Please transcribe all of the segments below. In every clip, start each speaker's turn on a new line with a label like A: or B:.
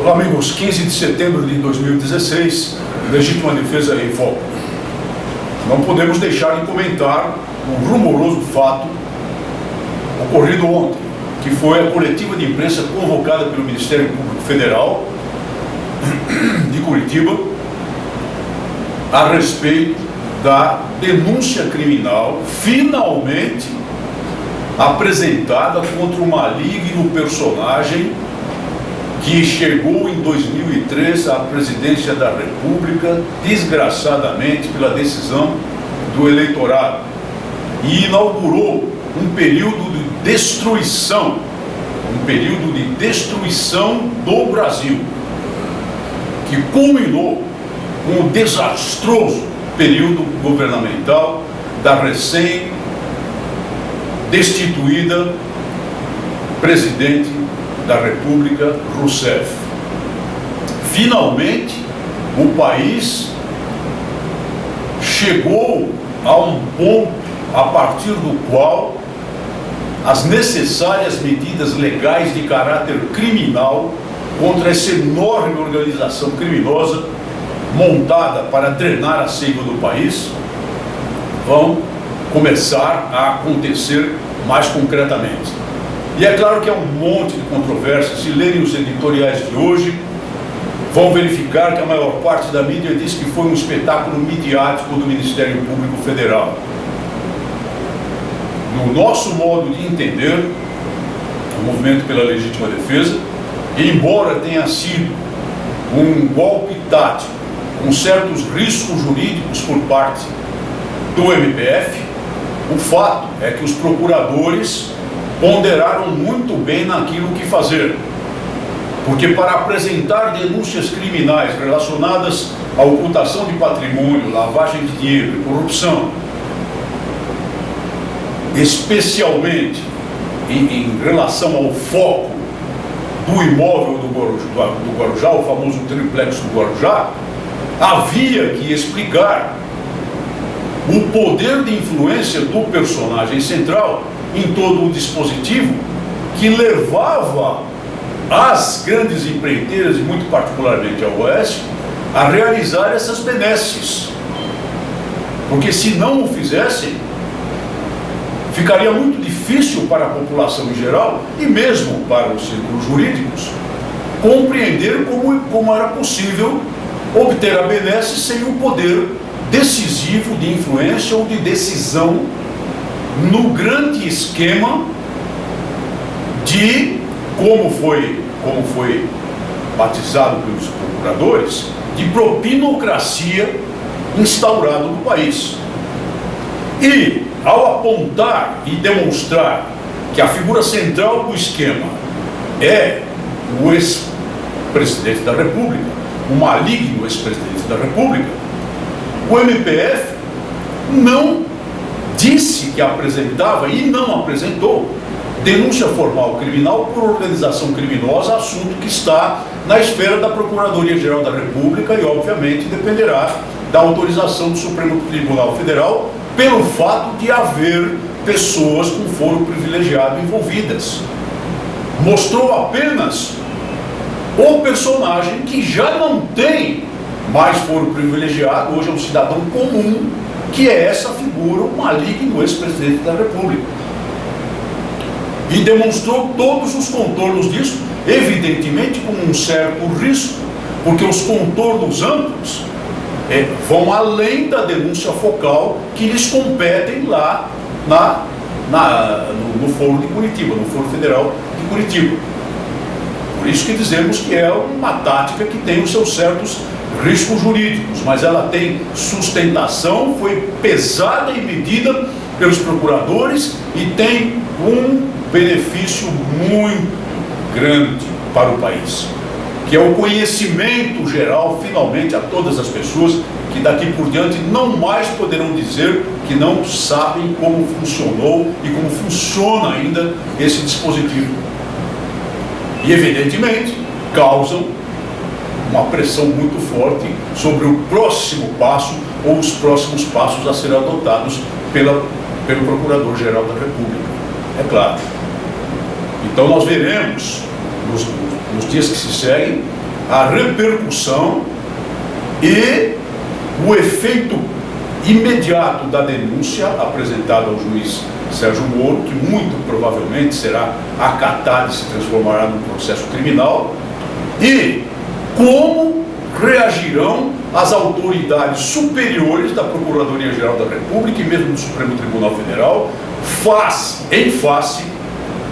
A: Olá, amigos. 15 de setembro de 2016, Legítima Defesa em Foco. Não podemos deixar de comentar o rumoroso fato ocorrido ontem, que foi a coletiva de imprensa convocada pelo Ministério Público Federal de Curitiba a respeito da denúncia criminal finalmente apresentada contra o maligno personagem que chegou em 2003 à presidência da República, desgraçadamente pela decisão do eleitorado, e inaugurou um período de destruição do Brasil, que culminou com o desastroso período governamental da recém-destituída presidente da República, Rousseff. Finalmente, o país chegou a um ponto a partir do qual as necessárias medidas legais de caráter criminal contra essa enorme organização criminosa montada para drenar a seiva do país vão começar a acontecer mais concretamente. E é claro que há um monte de controvérsias. Se lerem os editoriais de hoje, vão verificar que a maior parte da mídia diz que foi um espetáculo midiático do Ministério Público Federal. No nosso modo de entender, o movimento pela legítima defesa, embora tenha sido um golpe tático, com certos riscos jurídicos por parte do MPF, o fato é que os procuradores ponderaram muito bem naquilo que fazer. Porque para apresentar denúncias criminais relacionadas à ocultação de patrimônio, lavagem de dinheiro e corrupção, especialmente em relação ao foco do imóvel do Guarujá, o famoso triplex do Guarujá, havia que explicar o poder de influência do personagem central em todo o dispositivo que levava as grandes empreiteiras, e muito particularmente a Oeste, a realizar essas benesses. Porque se não o fizessem, ficaria muito difícil para a população em geral, e mesmo para os círculos jurídicos, compreender como era possível obter a benesse sem o poder decisivo de influência ou de decisão no grande esquema de, como foi batizado pelos procuradores, de propinocracia instaurado no país. E, ao apontar e demonstrar que a figura central do esquema é o ex-presidente da República, o maligno ex-presidente da República, o MPF não disse que apresentava e não apresentou denúncia formal criminal por organização criminosa, assunto que está na esfera da Procuradoria-Geral da República e, obviamente, dependerá da autorização do Supremo Tribunal Federal pelo fato de haver pessoas com foro privilegiado envolvidas. Mostrou apenas o personagem que já não tem mais foro privilegiado, hoje é um cidadão comum, que é essa figura, o maligno ex-presidente da República. E demonstrou todos os contornos disso, evidentemente com um certo risco, porque os contornos amplos vão além da denúncia focal que lhes competem lá no Foro de Curitiba, no Foro Federal de Curitiba. Por isso que dizemos que é uma tática que tem os seus certos riscos jurídicos, mas ela tem sustentação, foi pesada e medida pelos procuradores e tem um benefício muito grande para o país, que é o conhecimento geral, finalmente, a todas as pessoas que daqui por diante não mais poderão dizer que não sabem como funcionou e como funciona ainda esse dispositivo. E, evidentemente, causam uma pressão muito forte sobre o próximo passo ou os próximos passos a serem adotados pelo Procurador-Geral da República. É claro. Então nós veremos nos dias que se seguem a repercussão e o efeito imediato da denúncia apresentada ao juiz Sérgio Moro, que muito provavelmente será acatado e se transformará num processo criminal, e como reagirão as autoridades superiores da Procuradoria-Geral da República e mesmo do Supremo Tribunal Federal, em face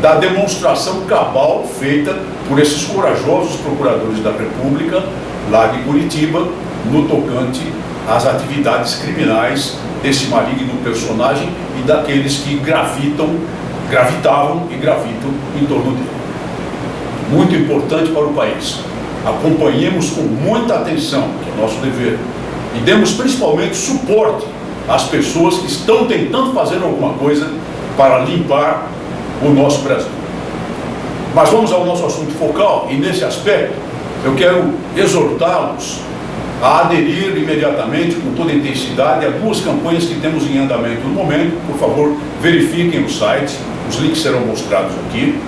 A: da demonstração cabal feita por esses corajosos procuradores da República lá de Curitiba, no tocante às atividades criminais desse maligno personagem e daqueles que gravitavam e gravitam em torno dele. Muito importante para o país. Acompanhemos com muita atenção, que é nosso dever, e demos principalmente suporte às pessoas que estão tentando fazer alguma coisa para limpar o nosso Brasil. Mas vamos ao nosso assunto focal, e nesse aspecto eu quero exortá-los a aderir imediatamente, com toda a intensidade, a duas campanhas que temos em andamento no momento. Por favor, verifiquem o site, os links serão mostrados aqui.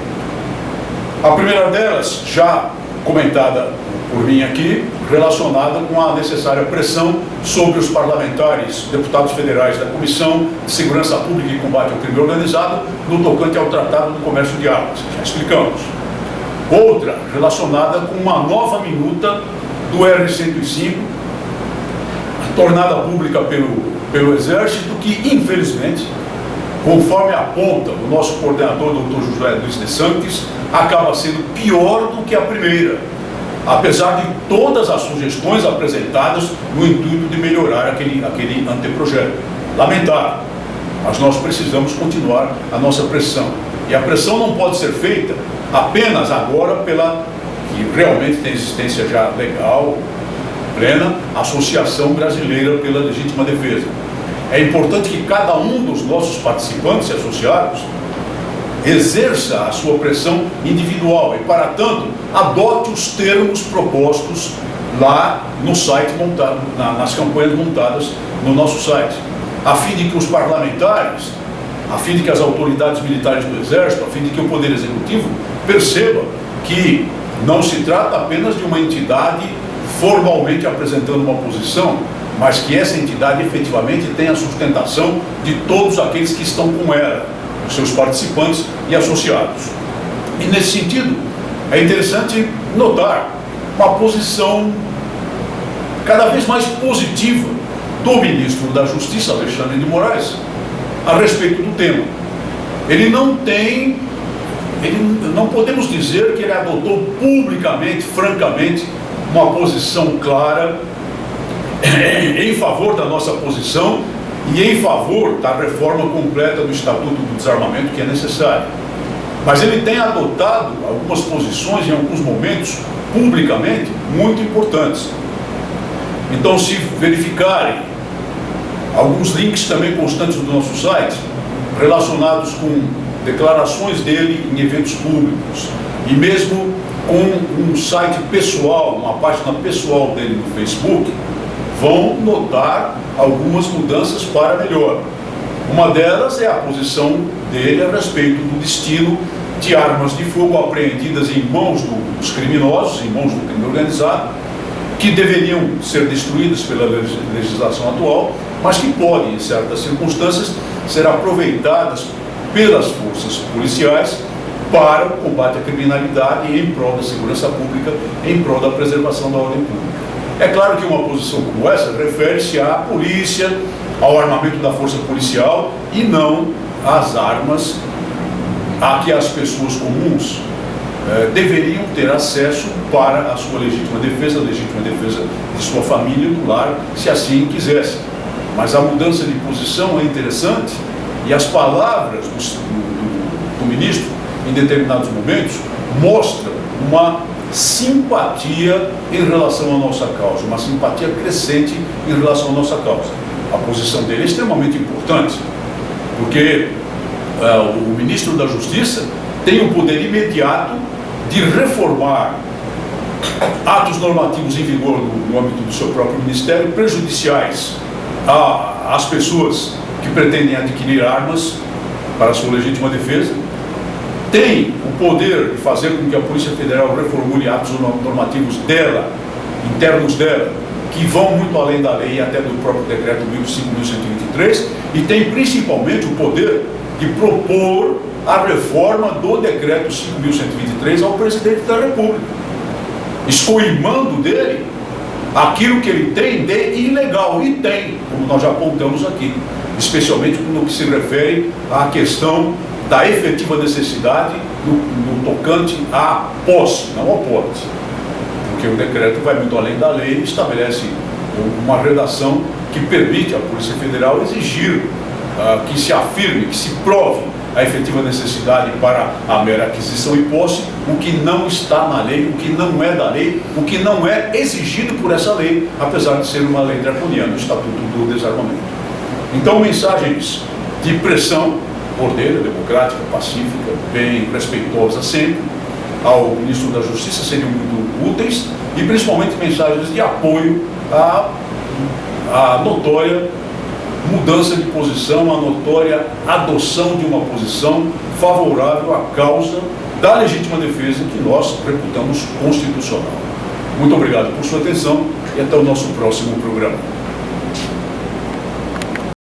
A: A primeira delas, já comentada por mim aqui, relacionada com a necessária pressão sobre os parlamentares, deputados federais da Comissão de Segurança Pública e Combate ao Crime Organizado, no tocante ao Tratado do Comércio de Armas, já explicamos. Outra, relacionada com uma nova minuta do R-105, tornada pública pelo Exército, que infelizmente, conforme aponta o nosso coordenador, Dr. José Luiz de Santos, acaba sendo pior do que a primeira, apesar de todas as sugestões apresentadas no intuito de melhorar aquele anteprojeto. Lamentável, mas nós precisamos continuar a nossa pressão. E a pressão não pode ser feita apenas agora pela, que realmente tem existência já legal, plena, Associação Brasileira pela Legítima Defesa. É importante que cada um dos nossos participantes e associados exerça a sua pressão individual e, para tanto, adote os termos propostos lá no site montado, nas campanhas montadas no nosso site, a fim de que os parlamentares, a fim de que as autoridades militares do Exército, a fim de que o Poder Executivo perceba que não se trata apenas de uma entidade formalmente apresentando uma posição, mas que essa entidade efetivamente tem a sustentação de todos aqueles que estão com ela, os seus participantes e associados. E nesse sentido, é interessante notar uma posição cada vez mais positiva do ministro da Justiça, Alexandre de Moraes, a respeito do tema. Não podemos dizer que ele adotou publicamente, francamente, uma posição clara em favor da nossa posição e em favor da reforma completa do Estatuto do Desarmamento, que é necessária. Mas ele tem adotado algumas posições, em alguns momentos, publicamente, muito importantes. Então, se verificarem alguns links também constantes do nosso site, relacionados com declarações dele em eventos públicos, e mesmo com um site pessoal, uma página pessoal dele no Facebook, vão notar algumas mudanças para melhor. Uma delas é a posição dele a respeito do destino de armas de fogo apreendidas em mãos dos criminosos, em mãos do crime organizado, que deveriam ser destruídas pela legislação atual, mas que podem, em certas circunstâncias, ser aproveitadas pelas forças policiais para o combate à criminalidade em prol da segurança pública, em prol da preservação da ordem pública. É claro que uma posição como essa refere-se à polícia, ao armamento da força policial e não às armas a que as pessoas comuns deveriam ter acesso para a sua legítima defesa de sua família e do lar, se assim quisessem. Mas a mudança de posição é interessante e as palavras do ministro, em determinados momentos, mostram uma simpatia em relação à nossa causa, uma simpatia crescente em relação à nossa causa. A posição dele é extremamente importante, porque o ministro da Justiça tem o poder imediato de reformar atos normativos em vigor no âmbito do seu próprio ministério, prejudiciais às pessoas que pretendem adquirir armas para a sua legítima defesa, tem o poder de fazer com que a Polícia Federal reformule atos normativos dela, internos dela, que vão muito além da lei e até do próprio decreto 5.123, e tem principalmente o poder de propor a reforma do decreto 5.123 ao presidente da República, escoimando dele aquilo que ele tem de ilegal, e tem, como nós já apontamos aqui, especialmente no que se refere à questão da efetiva necessidade no tocante à posse, não ao porte, porque o decreto vai muito além da lei e estabelece uma redação que permite à Polícia Federal exigir que se afirme, que se prove a efetiva necessidade para a mera aquisição e posse, o que não está na lei, o que não é da lei, o que não é exigido por essa lei, apesar de ser uma lei draconiana, o Estatuto do Desarmamento. Então, mensagens de pressão ordeira, democrática, pacífica, bem respeitosa sempre, ao ministro da Justiça seriam muito úteis, e principalmente mensagens de apoio à notória mudança de posição, à notória adoção de uma posição favorável à causa da legítima defesa que nós reputamos constitucional. Muito obrigado por sua atenção e até o nosso próximo programa.